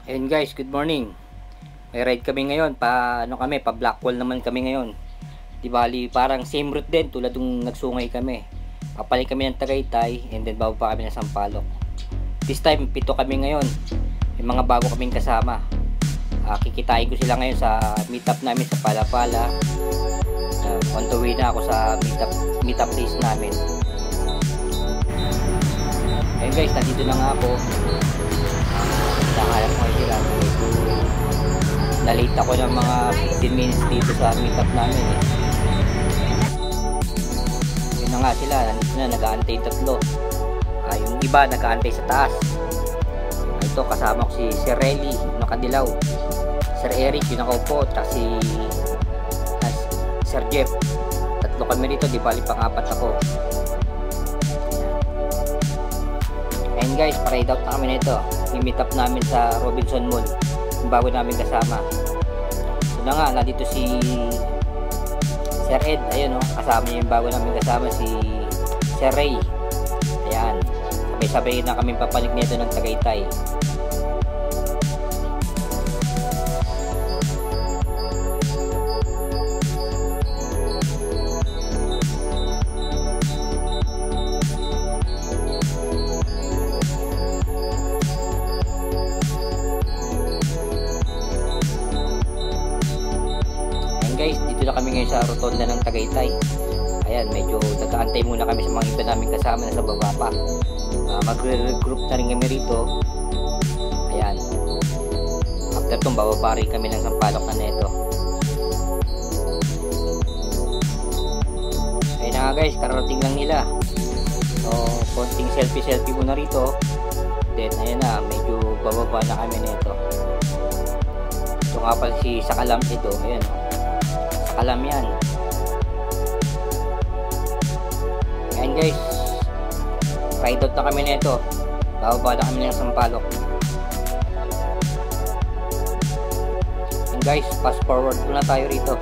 Ayun guys, good morning. May ride kami ngayon, pa Blackwall naman kami ngayon. Di bali, parang same route din tulad nung nagsungay kami. Papalit kami ng Tagaytay and then bababa kami ng Sampaloc. This time, 7 kami ngayon. May mga bago kaming kasama. Kikitain ko sila ngayon sa meetup namin sa Palapala. On the way na ako sa meetup place namin. Ayun guys, nandito na nga ako. Nakahanap ko sila. Na-late ako ng mga 15 minutes dito sa meetup namin eh. Yun na nga sila, nandito na, nag-aantay tatlo. Yung iba nag-aantay sa taas. Ito kasama ko si Sir Relly, nakadilaw. Sir Eric, yung nakaupo, at si Sir Jeff. Tatlo kami dito, di bali pang-apat ako. Ayun guys, pa-ride out na kami na ito. Meet up namin sa Robinson Mall, yung bago namin kasama. So na nga, nandito si Sir Ed, ayun o, kasama niya yung bago namin kasama, si Sir Ray. Ayan, sabay-sabay na kami papanik nito ng Tagaytay. Guys, dito na kami ngayon sa rotonda ng Tagaytay. Ayan, medyo nag-aantay muna kami sa mga iba namin kasama na sa baba pa. Magre-regroup na rin kami rito. Ayan, after itong bababa rin kami ng Sampaloc na neto. Ayun na nga guys, kararating lang nila. So, konting selfie muna rito. Then, ayan na, medyo bababa na kami neto. Ito nga pala si Sakalam dito. Ayan, alam yan. Ayan guys, ride out na kami nito. Bababa na kami ng Sampaloc. Ayan guys, fast forward muna tayo rito.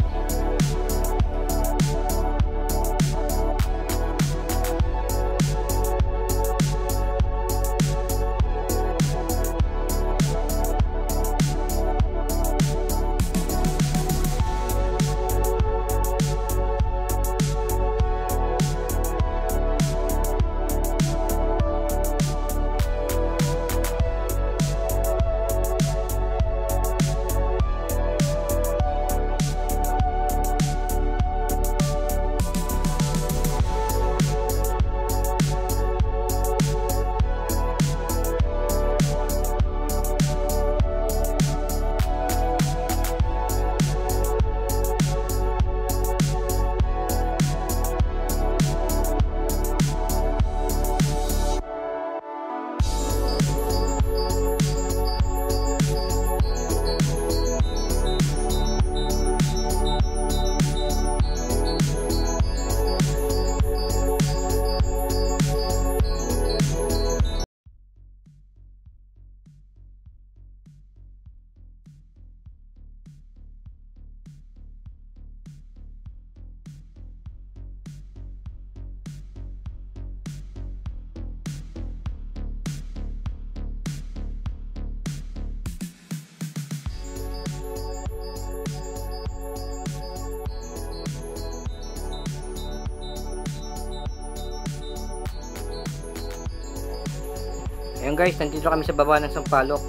Ayun guys, nandito kami sa baba ng Sampaloc.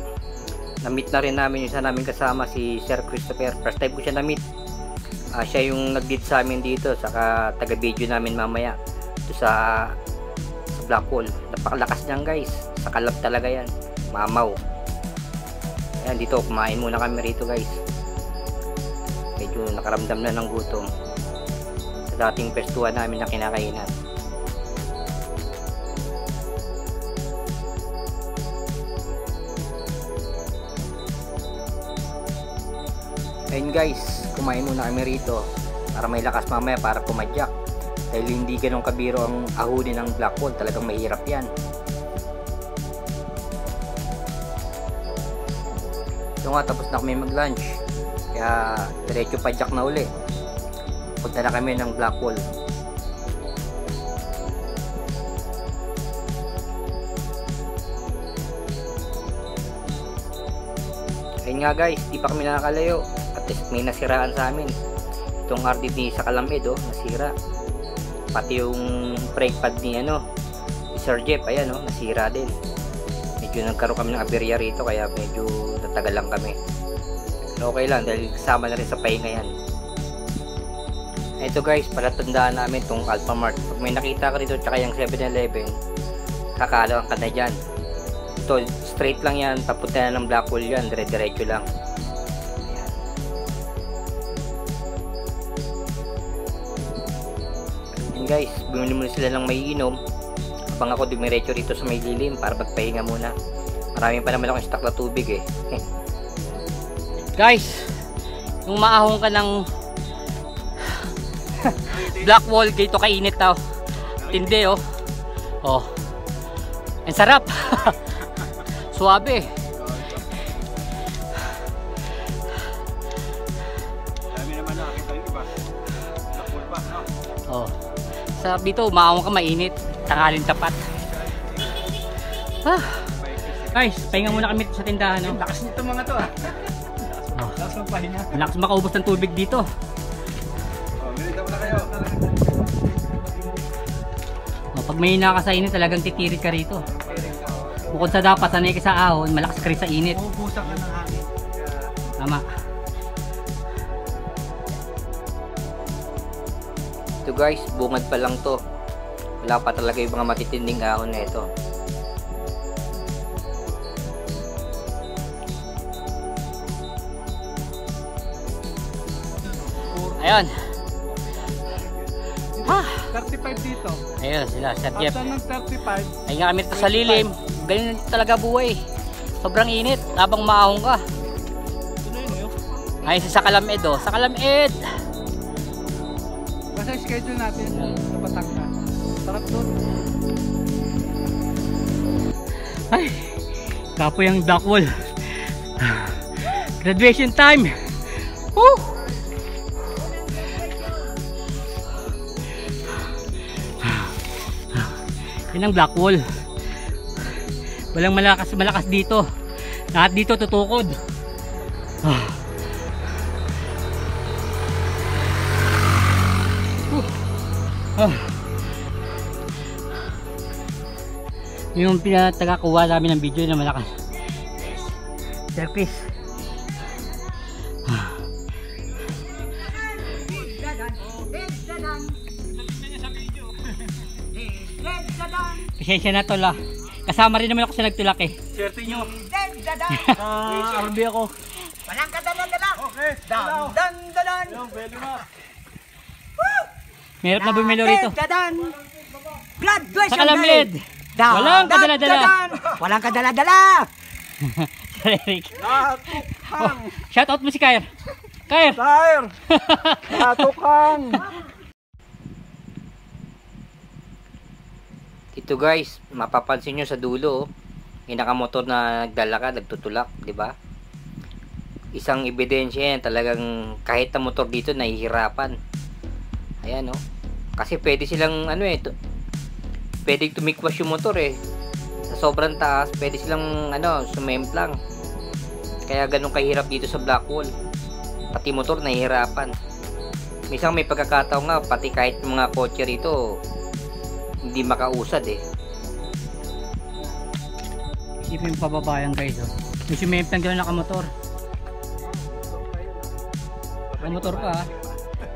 Na-meet na rin namin yung isa namin kasama, si Sir Christopher. First time ko siya na-meet. Siya yung nag-lead sa amin dito, saka taga-video namin mamaya ito sa Blackwall. Napakalakas niyan guys, sa kalab talaga yan, mamaw. Ayan, dito kumain muna kami rito guys. Medyo nakaramdam na ng gutom sa dating pestuhan namin na kinakainan. Ayun guys, kumain muna kami rito para may lakas mamaya para pumadyak. Dahil hindi ganun kabiro ang ahuli ng Blackwall, talagang mahirap yan. So nga, tapos na kami mag-lunch. Kaya diretso padyak na uli. Punta na kami ng Blackwall. Ayun nga guys, di pa kami nakakalayo. At least may nasiraan sa amin. Itong RDD sa Kalamid, oh, nasira. Pati yung brake pad ni Sir Jeff, ayan, oh, nasira din. Medyo nagkaroon kami ng aberya rito, kaya medyo natagal lang kami. Pero okay lang, dahil kasama na rin sa pahinga yan. Ito guys, palatandaan namin itong Alphamart. Pag may nakita ka rito, tsaka yung 7-Eleven, kakalawan ka na dyan. Ito, straight lang yan, papunta na ng Blackwall yan, dire-diretso lang. Ayan. And guys, bumili muna sila ng may inom. Habang ako dumiretso rito sa may lilim para magpahinga muna. Marami pa naman akong stock na tubig eh. Guys, yung maahong ka ng Blackwall, gito kainit daw. Tindi oh. Oh. Ang sarap. Suabe. Dami naman nakakita yung iba. Blackwall pa, no? Oh. Sarap dito, maahong ka, mainit. Tangalin tapat. Ah. Guys, pahinga muna kami sa tindahan, no? Lakas nito mga to ah. Oh. Lakas ng pahinga. Lakas makaubos ng tubig dito. Oh, minita muna kayo. Oh, pag may nakasainin, talagang titirit ka rito. Bukod sa dapat, sanay ka sa ahon, malakas ka rin sa init. Uubusan ka ng hangin. Tama. Ito guys, bungad pa lang to. Wala pa talaga yung mga matitinding ahon na ito. Ayun. Ha! 35 dito. Ayun sila, Sir Jeff. After ng 35, Ay nga kami dito sa lilim. Ganyan talaga buhay. Sobrang init habang maahon ka. ito na yun yun. Ayun sa Kalamid oh. Sa Kalamid. Basta schedule natin sa Batangas. Sarap doon. Ay, kapoy ang Blackwall. Graduation time. Woo! Yan ang Blackwall. Walang malakas dito. Lahat dito tutukod. Yung pinatagakuha namin ng video na malakas. Sir Chris. Pasensya na tol ah. Kasama rin naman ako sa nagtulak eh. Swerte nyo. RB ako. Walang kadala-dala. Okay. Dan-dan-dan. Yung, pwede na. Mahirap na bumilo rito. Dan-dan. Graduation Sa Kalamid. day. Dan- Walang kadala-dala. dan-dan. Walang kadala-dala. Sir Eric. Oh, shout out mo si Kair. Kair. Tire. Natukang. Ito guys, mapapansin nyo sa dulo, yung nakamotor na nagdala ka, nagtutulak, di ba? Isang ebidensya yan, talagang kahit na motor dito nahihirapan. Ayan oh. Kasi pwede silang pwede tumikwas yung motor eh. Sa sobrang taas, pwede silang sumemplang. Kaya ganun kahirap dito sa Blackwall. Pati motor nahihirapan. Minsan may pagkakataon nga, pati kahit yung mga kotse rito hindi makausad eh. Isipin yung pababayan guys oh. May sumemplang gano'n nakamotor. Nakamotor pa ah.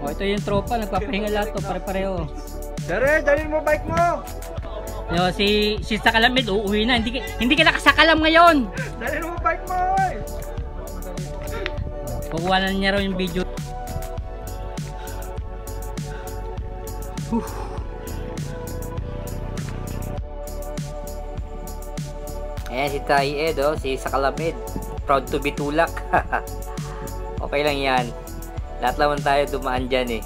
Oh, ito yung tropa, nagpapahinga lahat to, pare-pareho. Sere, dalhin mo bike mo. Yo, si sa Kalamid uuwi na, hindi ka nakasakalam ngayon. Dalhin mo bike mo. Kukuha na niya raw yung video. Ayan si Tay Ed oh, si sa Kalamid. Proud to be tulak. Okay lang yan. Lahat naman tayo dumaan dyan eh.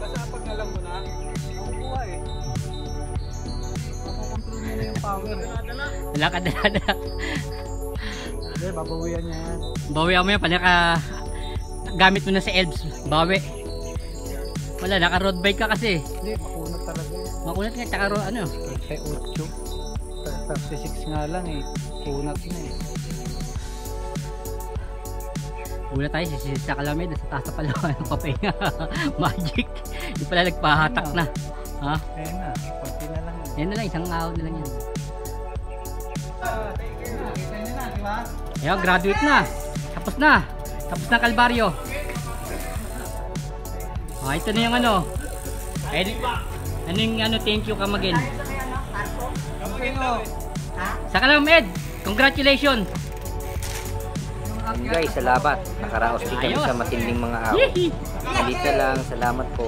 Kasapag na lang mo na. Makukuha eh. Makukontrol mo na yung power eh. Wala ka dala. Hindi, babawian niya yan. Bawian mo yan, pala ka gamit mo na sa elves. Bawi. Wala, naka road bike ka kasi. Hindi, makunat talaga yan. Makunat nga, tsaka ano. 38. 36 nga lang eh. Kunat na eh. Una tayo, sa Kalamid, sa taas na pala ng papahinga. Magic. Di pala nagpahatak na. Ha? Ayun na, konti na lang yan. Yan na lang, isang ahon na lang yan. Kita niyo na, di ba? Ayun, graduate na. Tapos na. Tapos na Kalbaryo. Ah, ito na yung ano. Ano yung ano, thank you Kamagin. Sa Kalamid, congratulations. And guys, salamat. Nakaraos din kami Ayos. sa matinding mga araw. Hihi. Dito lang, salamat po.